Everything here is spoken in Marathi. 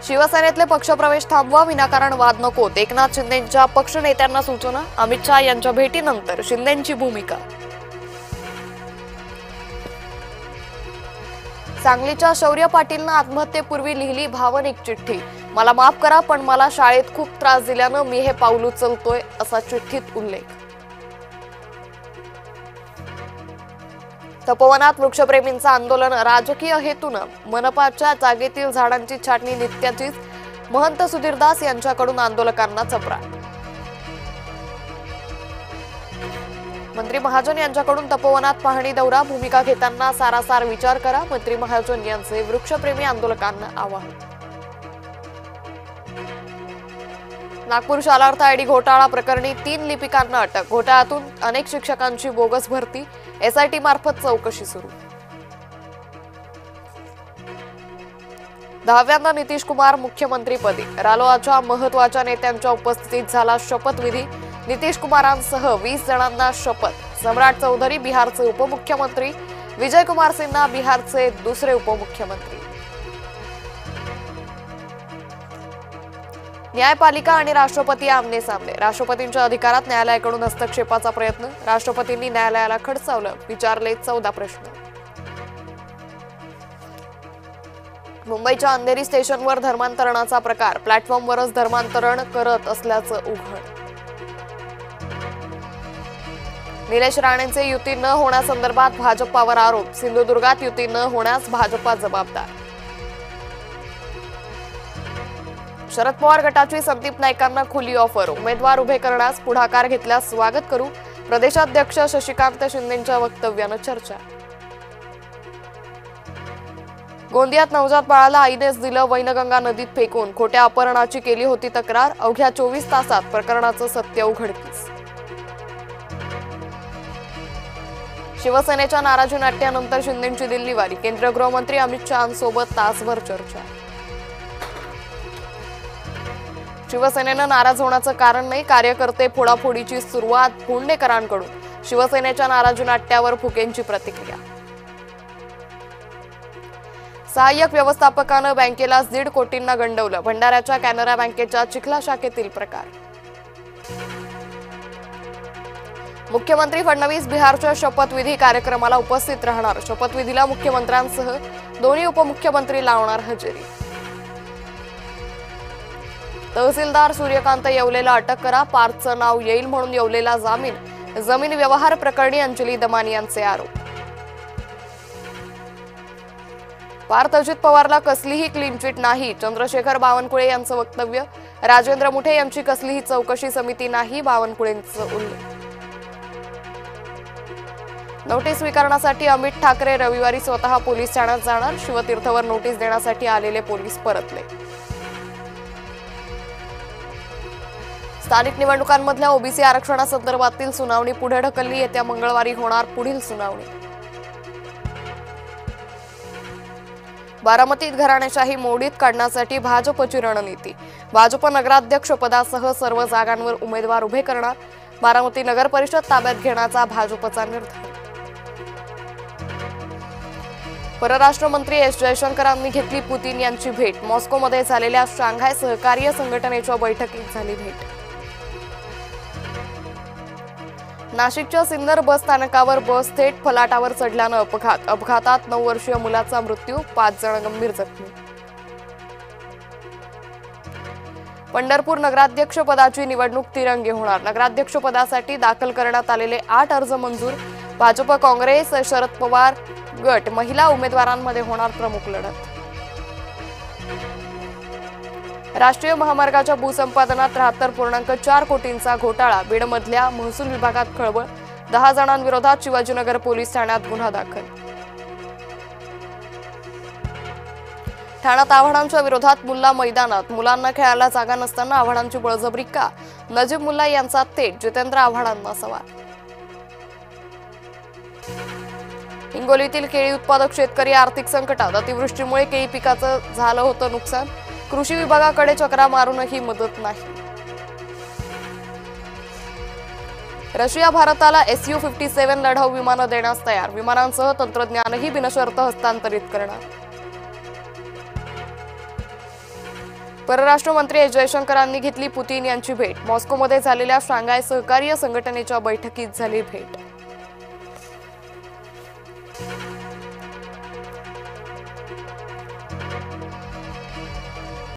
शिवसेनेतले पक्षप्रवेश थांबवा, विनाकारण वाद नकोत. एकनाथ शिंदेंच्या पक्ष नेत्यांना सूचना. अमित शहा यांच्या भेटीनंतर शिंदेंची भूमिका. सांगलीच्या शौर्य पाटीलनं आत्महत्येपूर्वी लिहिली भावनिक चिठ्ठी. मला माफ करा, पण मला शाळेत खूप त्रास दिल्यानं मी हे पाऊल उचलतोय, असा चिठ्ठीत उल्लेख. तपोवनात वृक्षप्रेमींचं आंदोलन राजकीय हेतूनं. मनपाच्या जागेतील झाडांची छाटणी नित्याचीच. महंत सुधीरदास यांच्याकडून आंदोलकांना चपरा. मंत्री महाजन यांच्याकडून तपोवनात पाहणी दौरा. भूमिका घेताना सारासार विचार करा. मंत्री महाजन यांचे वृक्षप्रेमी आंदोलकांना आवाहन. नागपूर शालार्थ आयडी घोटाळा प्रकरणी 3 लिपिकांना अटक. घोटाळ्यातून अनेक शिक्षकांची बोगस भरती. एसआयटी मार्फत चौकशी सुरू. 10व्यांदा नितीश कुमार मुख्यमंत्रीपदी. रालोआच्या महत्वाच्या नेत्यांच्या उपस्थितीत झाला शपथविधी. नितीश कुमारांसह 20 जणांना शपथ. सम्राट चौधरी बिहारचे उपमुख्यमंत्री. विजय कुमार सिन्हा बिहारचे दुसरे उपमुख्यमंत्री. न्यायपालिका आणि राष्ट्रपती आमने सामने. राष्ट्रपतींच्या अधिकारात न्यायालयाकडून हस्तक्षेपाचा प्रयत्न. राष्ट्रपतींनी न्यायालयाला खडसावलं. विचारले 14 प्रश्न. मुंबईच्या अंधेरी स्टेशनवर धर्मांतरणाचा प्रकार. प्लॅटफॉर्मवरच धर्मांतरण करत असल्याचं उघड. निलेश राणेंचे युती न होण्यासंदर्भात भाजपावर आरोप. सिंधुदुर्गात युती न होण्यास भाजपा जबाबदार. शरद पवार गटाची संदीप नाईकांना खुली ऑफर. उमेदवार उभे करण्यास पुढाकार घेतल्यास स्वागत करू. प्रदेशाध्यक्ष शशिकांत शिंदेंच्या वक्तव्यानं चर्चा. गोंदियात नवजात बाळाला आईनेच दिलं वैनगंगा नदीत फेकून. खोट्या अपहरणाची केली होती तक्रार. अवघ्या 24 तासात प्रकरणाचं सत्य उघडकीस. शिवसेनेच्या नाराजी नाट्यानंतर शिंदेंची दिल्ली वारी. केंद्रीय गृहमंत्री अमित शहांसोबत तासभर चर्चा. शिवसेनेनं नाराज होण्याचं कारण नाही. कार्यकर्ते फोडाफोडीची सुरुवात भोंडेकरांकडून. शिवसेनेच्या नाराजी नाट्यावर फुकेंची प्रतिक्रिया. सहाय्यक व्यवस्थापकानं बँकेला 1.5 कोटींना गंडवलं. भंडाऱ्याच्या कॅनरा बँकेच्या चिखला शाखेतील प्रकार. मुख्यमंत्री फडणवीस बिहारच्या शपथविधी कार्यक्रमाला उपस्थित राहणार. शपथविधीला मुख्यमंत्र्यांसह दोन्ही उपमुख्यमंत्री लावणार हजेरी. तहसीलदार सूर्यकांत येवलेला अटक करा. पार्थचं नाव येईल म्हणून येवलेला जामीन. जमीन व्यवहार प्रकरणी अंजली दमानी यांचे आरोप. पार्थ अजित पवारला कसलीही क्लीन चिट नाही. चंद्रशेखर बावनकुळे यांचं वक्तव्य. राजेंद्र मुठे यांची कसलीही चौकशी समिती नाही. बावनकुळेंचं उल्लेख. नोटीस स्वीकारण्यासाठी अमित ठाकरे रविवारी स्वतः पोलीस ठाण्यात जाणार. शिवतीर्थवर नोटीस देण्यासाठी आलेले पोलीस परतले. स्थानिक निवडणुकांमधल्या ओबीसी आरक्षणासंदर्भातील सुनावणी पुढे ढकलली. येत्या मंगळवारी होणार पुढील सुनावणी. बारामतीत घराणेशाही मोडीत काढण्यासाठी भाजपची रणनीती. भाजप नगराध्यक्षपदासह सर्व जागांवर उमेदवार उभे करणार. बारामती नगर परिषद ताब्यात घेण्याचा भाजपचा निर्धार. परराष्ट्र मंत्री एस जयशंकरांनी घेतली पुतीन यांची भेट. मॉस्कोमध्ये झालेल्या शांघाय सहकार्य संघटनेच्या बैठकीत झाली भेट. नाशिकच्या सिन्नर बस स्थानकावर बस थेट फलाटावर चढल्यानं अपघात. अपघातात 9 वर्षीय मुलाचा मृत्यू. 5 जण गंभीर जखमी. पंढरपूर नगराध्यक्षपदाची निवडणूक तिरंगी होणार. नगराध्यक्षपदासाठी दाखल करण्यात आलेले 8 अर्ज मंजूर. भाजप, काँग्रेस, शरद पवार गट, महिला उमेदवारांमध्ये होणार प्रमुख लढत. राष्ट्रीय महामार्गाच्या भूसंपादनात 73.4 कोटींचा घोटाळा. बीडमधल्या महसूल विभागात खळबळ. 10 जणांविरोधात शिवाजीनगर पोलीस ठाण्यात गुन्हा दाखल. ठाण्यात आव्हाडांच्या विरोधात मुल्ला मैदानात. मुलांना खेळायला जागा नसताना आव्हाडांची बळजबरी का? नजीब मुल्ला यांचा थेट जितेंद्र आव्हाडांना सवाल. हिंगोलीतील केळी उत्पादक शेतकरी आर्थिक संकटात. अतिवृष्टीमुळे केळी पिकाचं झालं होतं नुकसान. कृषी विभागाकडे चक्रा मारूनही मदत नाही. रशिया भारताला Su-57 लढाऊ विमानं देण्यास तयार. विमानांसह तंत्रज्ञानही बिनशर्त हस्तांतरित करणार. परराष्ट्र मंत्री एस जयशंकरांनी घेतली पुतीन यांची भेट। मॉस्कोमध्ये झालेल्या शांघाय सहकार्य संघटनेच्या बैठकीत झाली भेट।